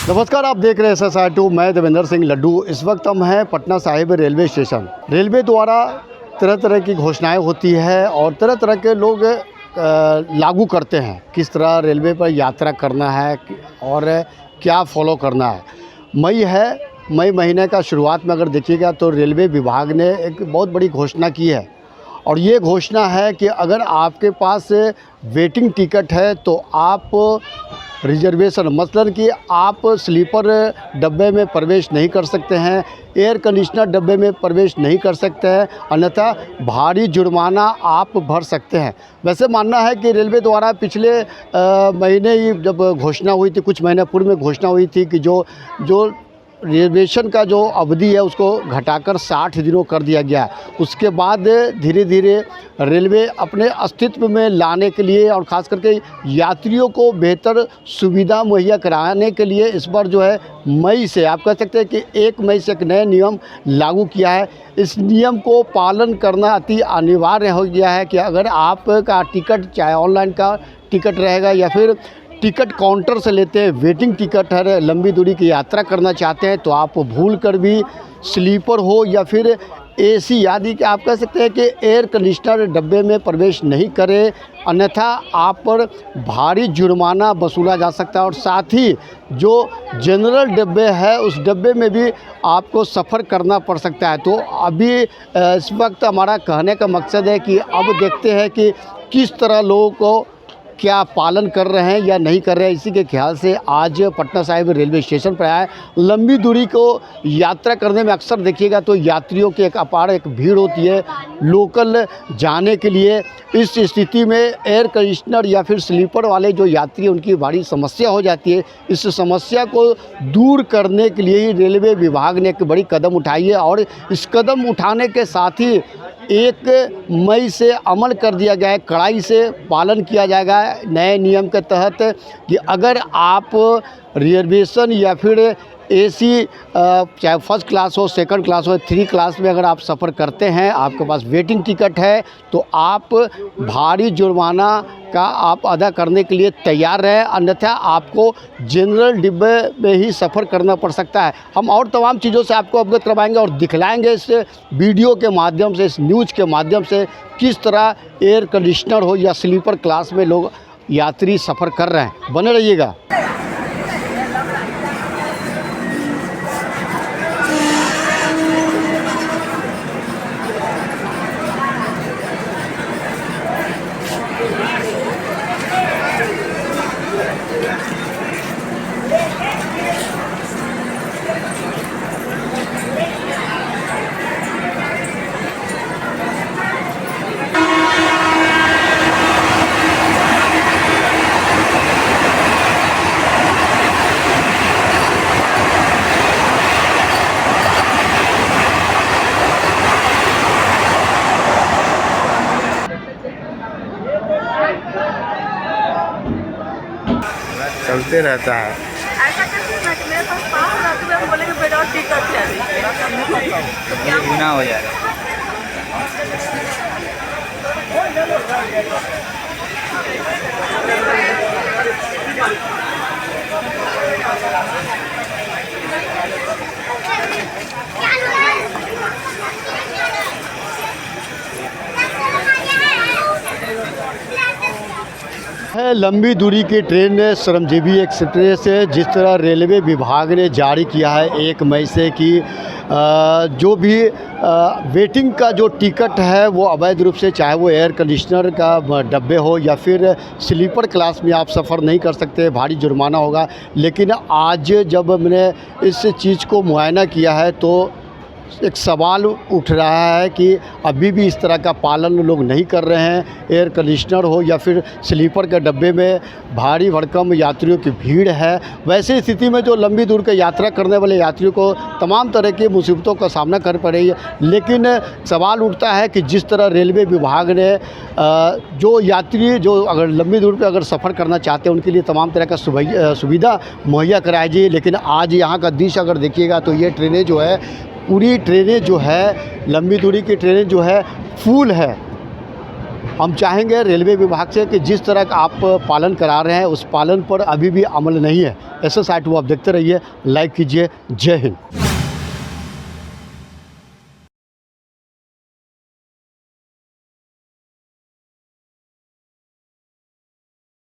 नमस्कार, आप देख रहे हैं SSR2। मैं देवेंद्र सिंह लड्डू। इस वक्त हम हैं Patna Sahib railway station. Railway द्वारा तरह तरह की घोषणाएं होती है और तरह तरह के लोग लागू करते हैं किस तरह रेलवे पर यात्रा करना है और क्या फॉलो करना है। मई महीने का शुरुआत में अगर देखिएगा तो रेलवे विभाग ने एक बहुत बड़ी घोषणा की है और ये घोषणा है कि अगर आपके पास वेटिंग टिकट है तो आप रिजर्वेशन मतलब कि आप स्लीपर डब्बे में प्रवेश नहीं कर सकते हैं, एयर कंडीशनर डब्बे में प्रवेश नहीं कर सकते हैं, अन्यथा भारी जुर्माना आप भर सकते हैं। वैसे मानना है कि रेलवे द्वारा पिछले महीने ही जब घोषणा हुई थी, कुछ महीने पूर्व में घोषणा हुई थी कि जो रिजर्वेशन का जो अवधि है उसको घटाकर 60 दिनों कर दिया गया है। उसके बाद धीरे धीरे रेलवे अपने अस्तित्व में लाने के लिए और ख़ास करके यात्रियों को बेहतर सुविधा मुहैया कराने के लिए इस बार जो है मई से आप कह सकते हैं कि 1 मई से एक नया नियम लागू किया है। इस नियम को पालन करना अति अनिवार्य हो गया है कि अगर आपका टिकट चाहे ऑनलाइन का टिकट रहेगा या फिर टिकट काउंटर से लेते हैं, वेटिंग टिकट है, लंबी दूरी की यात्रा करना चाहते हैं तो आप भूल कर भी स्लीपर हो या फिर एसी यानी कि आप कह सकते हैं कि एयर कंडीशनर डब्बे में प्रवेश नहीं करें, अन्यथा आप पर भारी जुर्माना वसूला जा सकता है और साथ ही जो जनरल डब्बे है उस डब्बे में भी आपको सफ़र करना पड़ सकता है। तो अभी इस वक्त हमारा कहने का मकसद है कि अब देखते हैं कि किस तरह लोगों को क्या पालन कर रहे हैं या नहीं कर रहे हैं। इसी के ख्याल से आज पटना साहिब रेलवे स्टेशन पर आए। लंबी दूरी को यात्रा करने में अक्सर देखिएगा तो यात्रियों की एक अपार एक भीड़ होती है लोकल जाने के लिए। इस स्थिति में एयर कंडीशनर या फिर स्लीपर वाले जो यात्री उनकी बड़ी समस्या हो जाती है। इस समस्या को दूर करने के लिए ही रेलवे विभाग ने एक बड़ी कदम उठाई है और इस कदम उठाने के साथ ही 1 मई से अमल कर दिया गया है, कड़ाई से पालन किया जाएगा नए नियम के तहत कि अगर आप रिजर्वेशन या फिर एसी चाहे फर्स्ट क्लास हो, सेकंड क्लास हो, 3 क्लास में अगर आप सफ़र करते हैं, आपके पास वेटिंग टिकट है तो आप भारी जुर्माना का आप अदा करने के लिए तैयार रहें, अन्यथा आपको जनरल डिब्बे में ही सफ़र करना पड़ सकता है। हम और तमाम चीज़ों से आपको अवगत करवाएंगे और दिखलाएंगे इस वीडियो के माध्यम से, इस न्यूज़ के माध्यम से किस तरह एयर कंडीशनर हो या स्लीपर क्लास में लोग यात्री सफ़र कर रहे हैं। बने रहिएगा। चलते रहता है। ऐसा कैसे कि मेरे पास 5 रहते हैं, हम बोलेंगे बेटा टिकट है गुना हो जाएगा। है लंबी दूरी की ट्रेन श्रमजीवी एक्सप्रेस जिस तरह रेलवे विभाग ने जारी किया है 1 मई से कि जो भी वेटिंग का जो टिकट है वो अवैध रूप से, चाहे वो एयर कंडीशनर का डब्बे हो या फिर स्लीपर क्लास में आप सफ़र नहीं कर सकते, भारी जुर्माना होगा। लेकिन आज जब मैंने इस चीज़ को मुआयना किया है तो एक सवाल उठ रहा है कि अभी भी इस तरह का पालन लोग नहीं कर रहे हैं। एयर कंडीशनर हो या फिर स्लीपर के डब्बे में भारी भड़कम यात्रियों की भीड़ है। वैसे स्थिति में जो लंबी दूर की यात्रा करने वाले यात्रियों को तमाम तरह की मुसीबतों का सामना कर पड़ रही है। लेकिन सवाल उठता है कि जिस तरह रेलवे विभाग ने जो यात्री जो अगर लंबी दूर पर अगर सफ़र करना चाहते हैं उनके लिए तमाम तरह का सुविधा मुहैया कराई जाए, लेकिन आज यहाँ का दृश्य अगर देखिएगा तो ये ट्रेनें जो है, पूरी ट्रेनें जो है, लंबी दूरी की ट्रेनें जो है फुल है। हम चाहेंगे रेलवे विभाग से कि जिस तरह का आप पालन करा रहे हैं उस पालन पर अभी भी अमल नहीं है। SS आर 2 आप देखते रहिए, लाइक कीजिए। जय हिंद।